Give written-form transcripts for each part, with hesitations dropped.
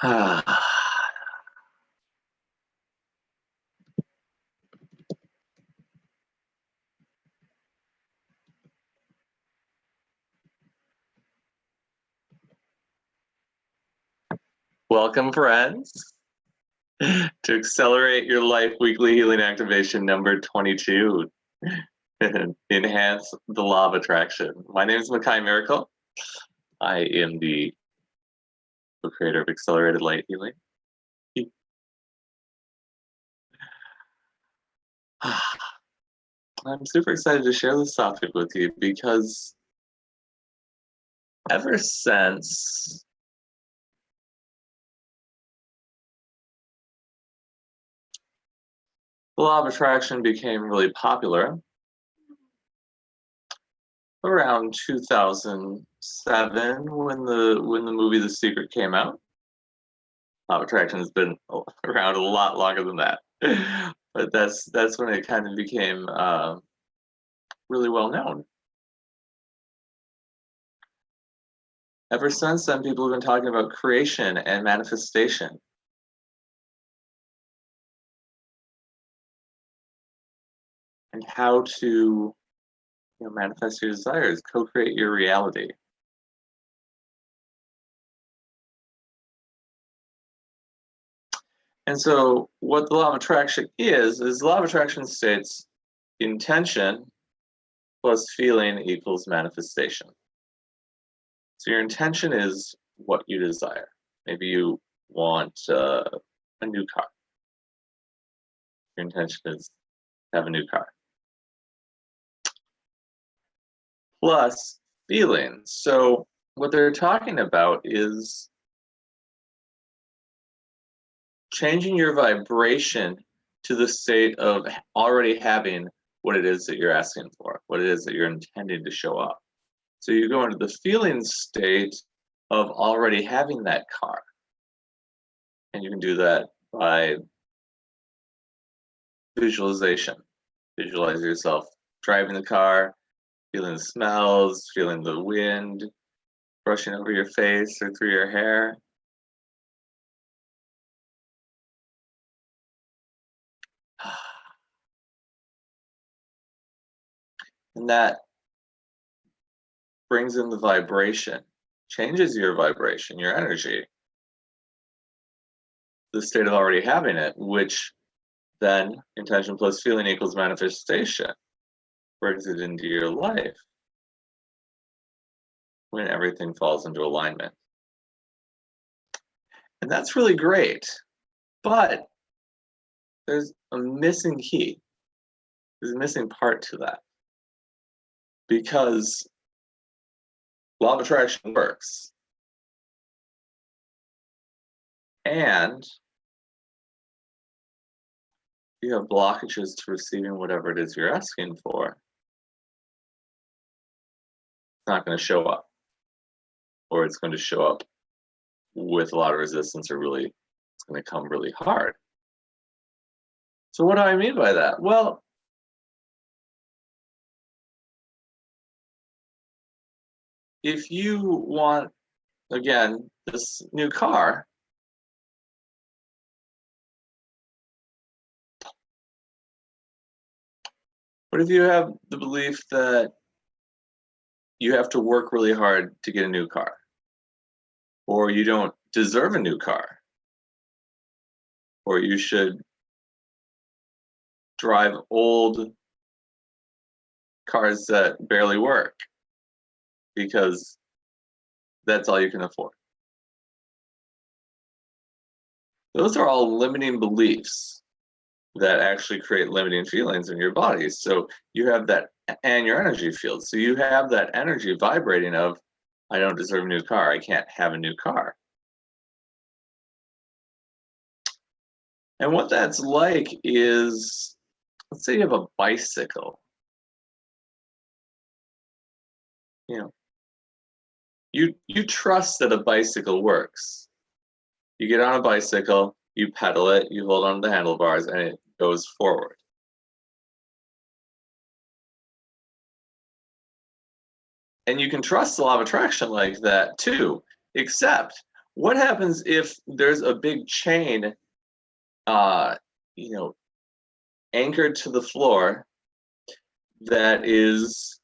Welcome, friends, to Accelerate Your Life Weekly Healing Activation number 22. Enhance the Law of Attraction. My name is Makai Miracle. I am the co-creator of Accelerated Light Healing. I'm super excited to share this topic with you because ever since the Law of Attraction became really popular around 2007 when the movie The Secret came out. Law of Attraction has been around a lot longer than that, but that's when it kind of became really well known. Ever since then, people have been talking about creation and manifestation. And how to manifest your desires, co-create your reality. And so what the law of attraction is the law of attraction states intention plus feeling equals manifestation. So your intention is what you desire. Maybe you want a new car. Your intention is to have a new car. Plus feelings. So what they're talking about is changing your vibration to the state of already having what it is that you're asking for, what it is that you're intending to show up. So you go into the feeling state of already having that car. And you can do that by visualization. Visualize yourself driving the car, feeling the smells, feeling the wind, brushing over your face or through your hair. And that brings in the vibration, changes your vibration, your energy, the state of already having it, which then intention plus feeling equals manifestation, brings it into your life when everything falls into alignment. And that's really great, but there's a missing key. There's a missing part to that. Because law of attraction works. And you have blockages to receiving whatever it is you're asking for. It's not going to show up. Or it's going to show up with a lot of resistance, or really, it's going to come really hard. So what do I mean by that? Well, if you want, again, this new car, what if you have the belief that you have to work really hard to get a new car? Or you don't deserve a new car? Or you should drive old cars that barely work because that's all you can afford? Those are all limiting beliefs that actually create limiting feelings in your body. So you have that, and your energy field. So you have that energy vibrating of, I don't deserve a new car. I can't have a new car. And what that's like is, let's say you have a bicycle. You trust that a bicycle works. You get on a bicycle, you pedal it, you hold on to the handlebars, and it goes forward. And you can trust the law of attraction like that too, except what happens if there's a big chain, you know, anchored to the floor that is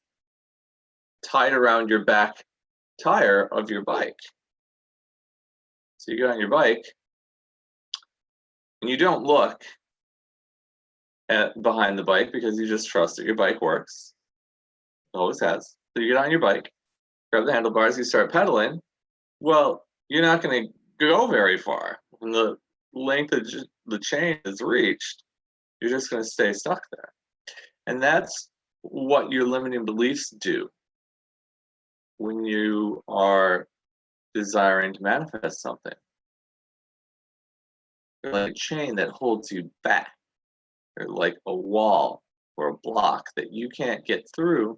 tied around your back tire of your bike? So you get on your bike and you don't look at behind the bike because you just trust that your bike works. It always has. So you get on your bike, grab the handlebars, you start pedaling. Well, you're not going to go very far. When the length of the chain is reached, you're just going to stay stuck there. And that's what your limiting beliefs do when you are desiring to manifest something. They're like a chain that holds you back. They're like a wall or a block that you can't get through,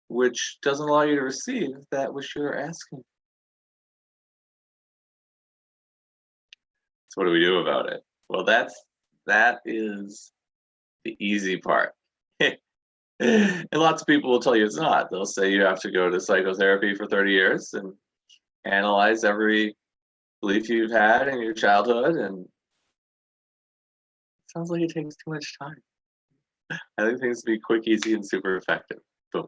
which doesn't allow you to receive that which you're asking. So what do we do about it? Well, that is the easy part. And lots of people will tell you it's not. They'll say you have to go to psychotherapy for 30 years and analyze every belief you've had in your childhood, and it sounds like it takes too much time. I think things to be quick, easy, and super effective. Boom.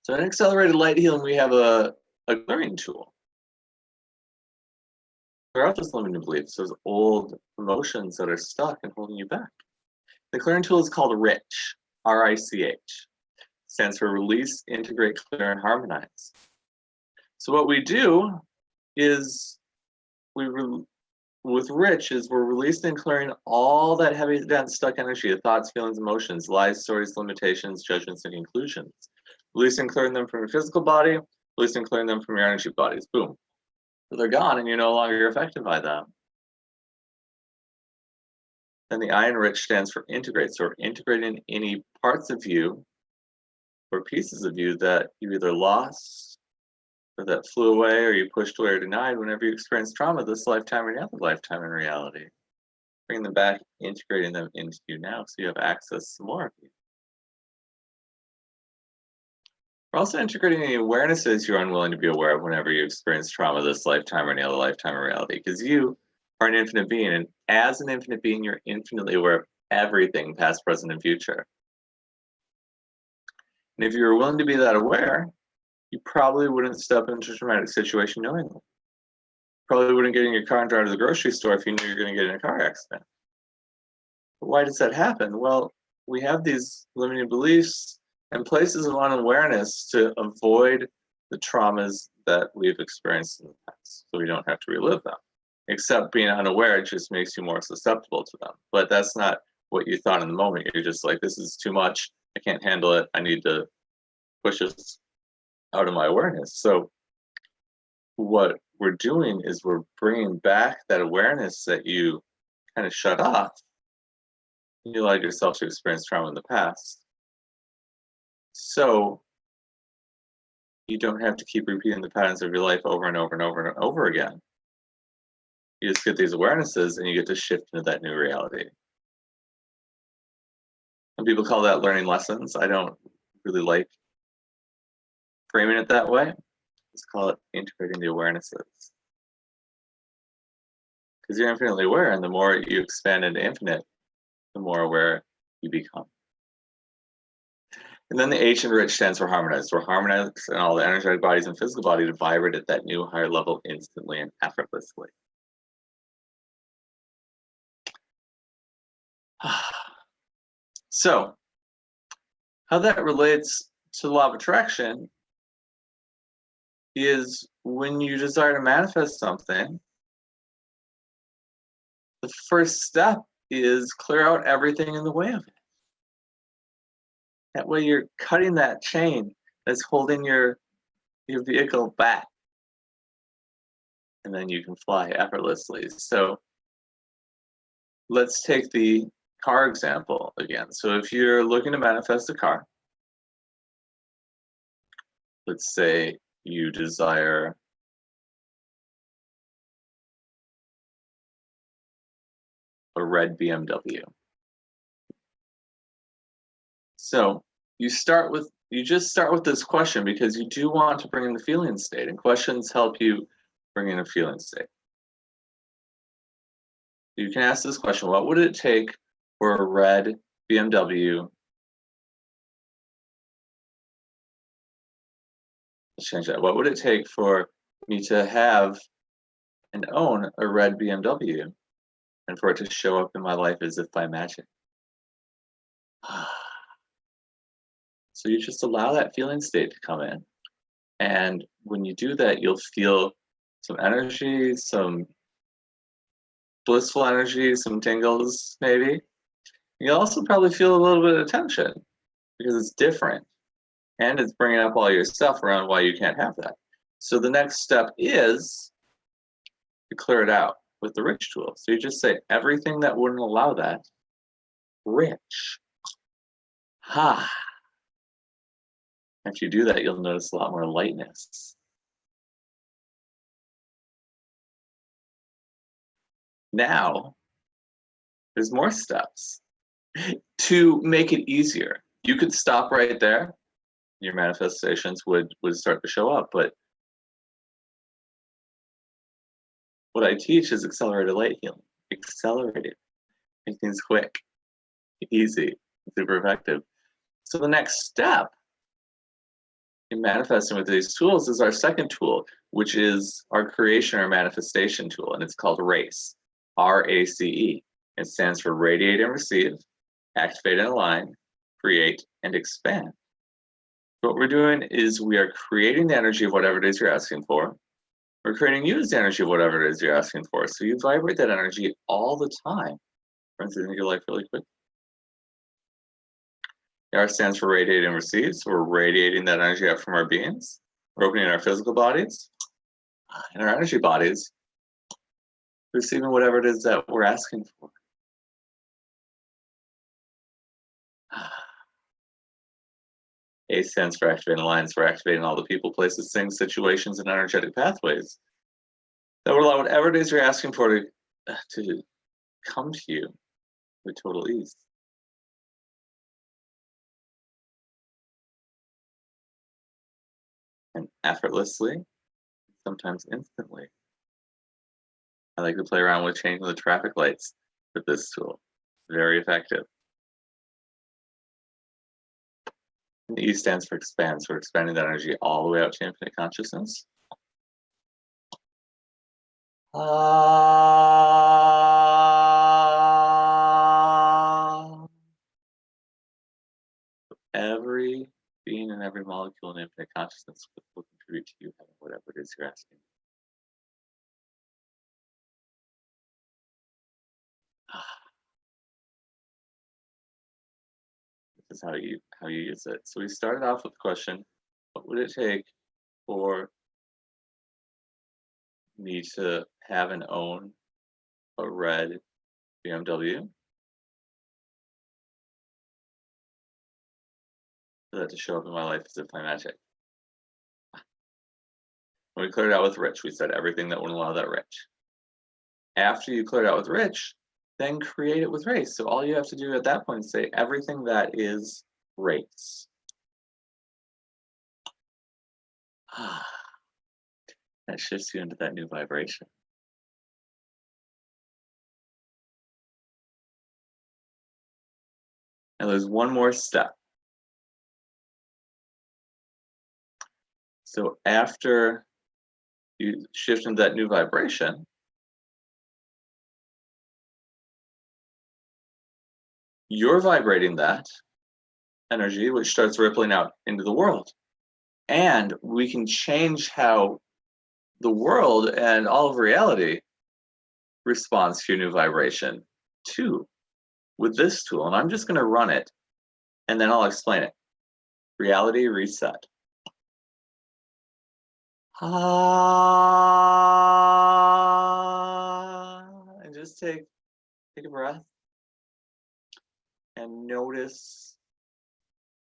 So in accelerated light healing, we have a clearing tool. Clear out those limiting beliefs, those old emotions that are stuck and holding you back. The clearing tool is called RICH, R-I-C-H. Stands for Release, Integrate, Clear, and Harmonize. So what we do is with RICH is we're releasing and clearing all that heavy, dense, stuck energy of thoughts, feelings, emotions, lies, stories, limitations, judgments, and conclusions. Releasing and clearing them from your physical body, releasing and clearing them from your energy bodies. Boom. So they're gone and you're no longer affected by them. And the I in RICH stands for integrate. So we're integrating any parts of you or pieces of you that you either lost or that flew away or you pushed away or denied whenever you experience trauma this lifetime or the other lifetime in reality. Bringing them back, integrating them into you now so you have access to more of you. We're also integrating any awarenesses you're unwilling to be aware of whenever you experience trauma this lifetime or any other lifetime in reality, because you are an infinite being, and as an infinite being, you're infinitely aware of everything, past, present, and future. And if you were willing to be that aware, you probably wouldn't step into a traumatic situation knowingly. Probably wouldn't get in your car and drive to the grocery store if you knew you're going to get in a car accident. But why does that happen? Well, we have these limiting beliefs and places of unawareness to avoid the traumas that we've experienced in the past, so we don't have to relive them. Except being unaware just makes you more susceptible to them. But that's not what you thought in the moment. You're just like, this is too much. I can't handle it. I need to push this out of my awareness. So what we're doing is we're bringing back that awareness that you kind of shut off. You allowed yourself to experience trauma in the past. So you don't have to keep repeating the patterns of your life over and over and over and over again. You just get these awarenesses and you get to shift into that new reality. And people call that learning lessons. I don't really like framing it that way. Let's call it integrating the awarenesses. Because you're infinitely aware, and the more you expand into infinite, the more aware you become. And then the H in RICH stands for harmonize. We're harmonizing all the energetic bodies and physical body to vibrate at that new higher level instantly and effortlessly. So, how that relates to the law of attraction is when you desire to manifest something, the first step is clear out everything in the way of it. That way you're cutting that chain that's holding your vehicle back. And then you can fly effortlessly. So let's take the car example again. So if you're looking to manifest a car, let's say you desire a red BMW. So you start with you just start with this question because you do want to bring in the feeling state, and questions help you bring in a feeling state. You can ask this question: what would it take for a red BMW? Let's change that. What would it take for me to have and own a red BMW and for it to show up in my life as if by magic? So you just allow that feeling state to come in. And when you do that, you'll feel some energy, some blissful energy, some tingles, maybe. You'll also probably feel a little bit of tension because it's different and it's bringing up all your stuff around why you can't have that. So the next step is to clear it out with the rich tool. So you just say everything that wouldn't allow that, rich. Ha. After you do that, you'll notice a lot more lightness. Now, there's more steps to make it easier. You could stop right there. Your manifestations would start to show up. But what I teach is accelerated light healing. Accelerated. Make things quick, easy, super effective. So the next step in manifesting with these tools is our second tool, which is our creation or manifestation tool, and it's called RACE, R-A-C-E. It stands for radiate and receive, activate and align, create and expand. What we're doing is we are creating the energy of whatever it is you're asking for. We're creating you as the energy of whatever it is you're asking for. So you vibrate that energy all the time. Runs into your life really quick. R stands for radiate and receive. So we're radiating that energy out from our beings. We're opening our physical bodies and our energy bodies, receiving whatever it is that we're asking for. A stands for activating lines. We're activating all the people, places, things, situations, and energetic pathways that will allow whatever it is you're asking for to come to you with total ease. And effortlessly, sometimes instantly. I like to play around with changing the traffic lights with this tool. Very effective. And E stands for expand, so we're expanding that energy all the way out to infinite consciousness. Every being and every molecule in infinite consciousness will contribute to you having whatever it is you're asking. This is how you use it. So we started off with the question, what would it take for me to have and own a red BMW? For that to show up in my life as if by magic. When we cleared it out with rich, we said everything that wouldn't allow that rich. After you clear it out with rich, then create it with race. So all you have to do at that point is say everything that is race. That shifts you into that new vibration. Now there's one more step. So after you shift into that new vibration, you're vibrating that energy, which starts rippling out into the world. And we can change how the world and all of reality responds to your new vibration too with this tool. And I'm just going to run it and then I'll explain it. Reality reset. And just take a breath and notice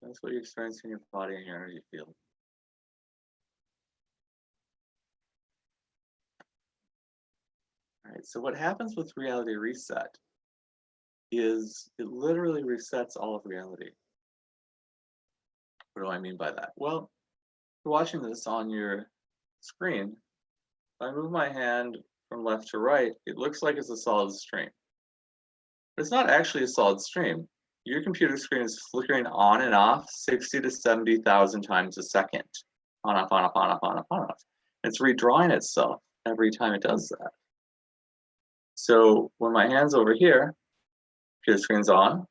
what you're experiencing in your body and your energy field. All right, so what happens with reality reset is it literally resets all of reality. What do I mean by that? Well, if you're watching this on your screen, if I move my hand from left to right, it looks like it's a solid stream. But it's not actually a solid stream. Your computer screen is flickering on and off 60 to 70,000 times a second. On, off, on, off, on, off, on, off, on, off. It's redrawing itself every time it does that. So when my hand's over here, computer screen's on,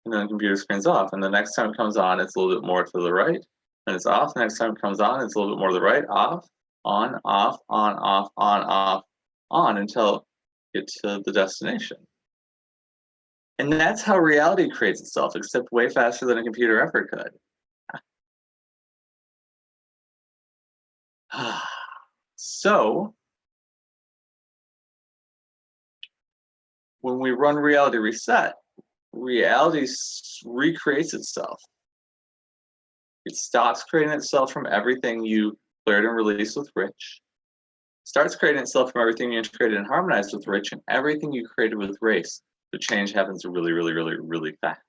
and then the computer screen's off. And the next time it comes on, it's a little bit more to the right, and it's off. The next time it comes on, it's a little bit more to the right, off, on, until you get to the destination. And that's how reality creates itself, except way faster than a computer ever could. So, when we run reality reset, reality recreates itself. It stops creating itself from everything you cleared and released with Rich, starts creating itself from everything you integrated and harmonized with Rich, and everything you created with Race. The change happens really, really, really, really fast.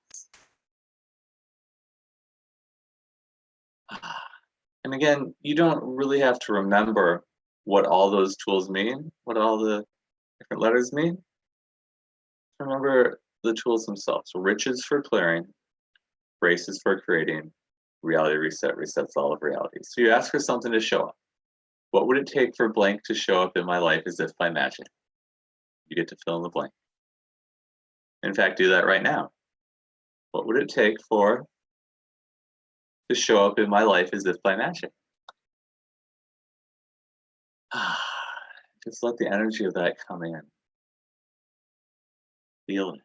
And again, you don't really have to remember what all those tools mean, what all the different letters mean. Remember the tools themselves. Rich is for clearing, Race is for creating, reality reset resets all of reality. So you ask for something to show up. What would it take for blank to show up in my life as if by magic? You get to fill in the blank. In fact, do that right now. What would it take for to show up in my life as if by magic? Just let the energy of that come in. Feel it.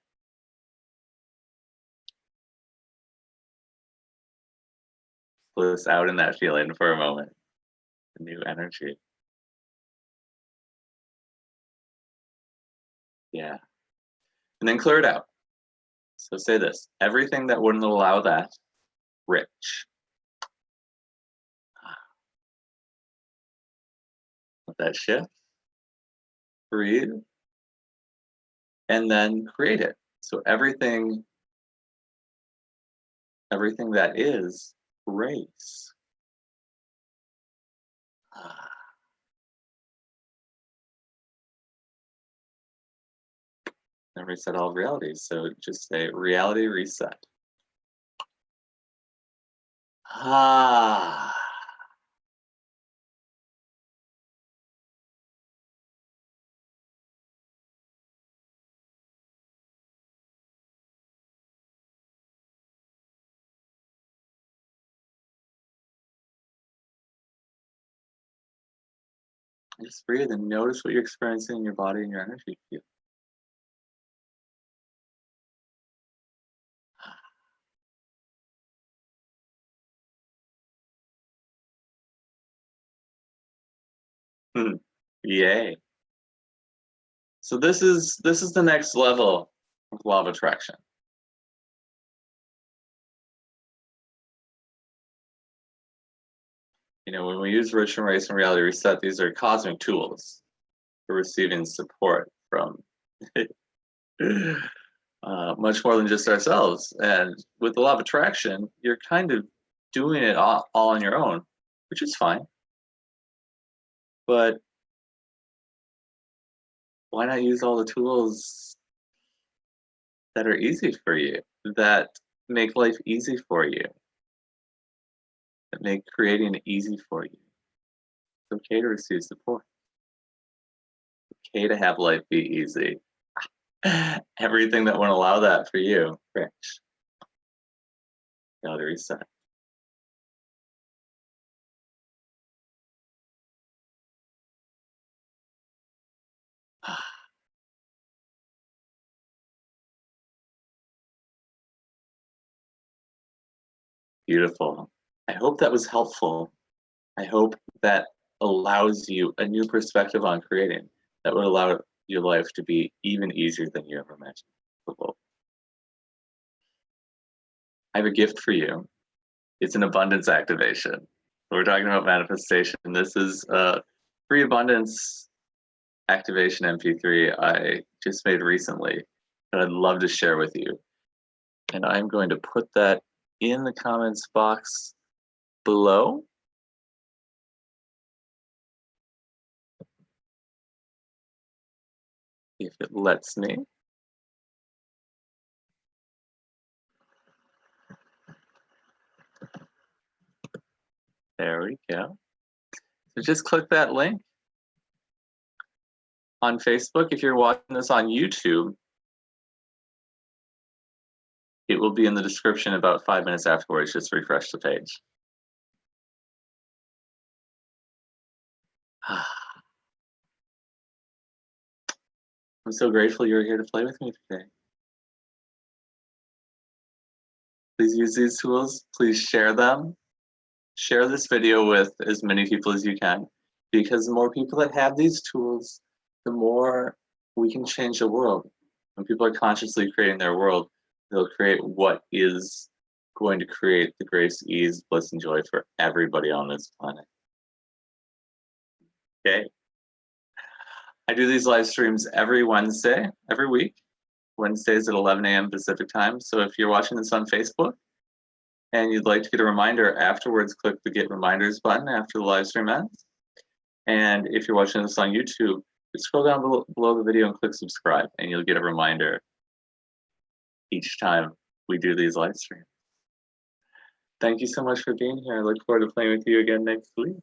Bliss out in that feeling for a moment. The new energy. Yeah. And then clear it out. So say this: everything that wouldn't allow that, Rich. Let that shift. Breathe. And then create it. So everything that is Race. And reset all realities. So just say reality reset. Just breathe and notice what you're experiencing in your body and your energy field. Yay. So this is the next level of law of attraction. You know, when we use Rich and Race and reality reset, these are cosmic tools for receiving support from much more than just ourselves. And with the law of attraction, you're kind of doing it all on your own, which is fine. But why not use all the tools that are easy for you, that make life easy for you, that make creating easy for you? It's okay to receive support. It's okay to have life be easy. Everything that won't allow that for you, Rich. Reality reset. Beautiful. I hope that was helpful. I hope that allows you a new perspective on creating that would allow your life to be even easier than you ever imagined. I have a gift for you. It's an abundance activation. We're talking about manifestation. This is a free abundance activation MP3 I just made recently that I'd love to share with you. And I'm going to put that in the comments box below. If it lets me. There we go. So just click that link on Facebook. If you're watching this on YouTube, it will be in the description about 5 minutes afterwards. Just refresh the page. I'm so grateful you're here to play with me today. Please use these tools. Please share them. Share this video with as many people as you can, because the more people that have these tools, the more we can change the world. When people are consciously creating their world, they'll create what is going to create the grace, ease, bliss, and joy for everybody on this planet. Okay? I do these live streams every Wednesday, every week. Wednesdays at 11 a.m. Pacific time. So if you're watching this on Facebook and you'd like to get a reminder afterwards, click the Get Reminders button after the live stream ends. And if you're watching this on YouTube, just scroll down below the video and click subscribe, and you'll get a reminder each time we do these live streams. Thank you so much for being here. I look forward to playing with you again next week.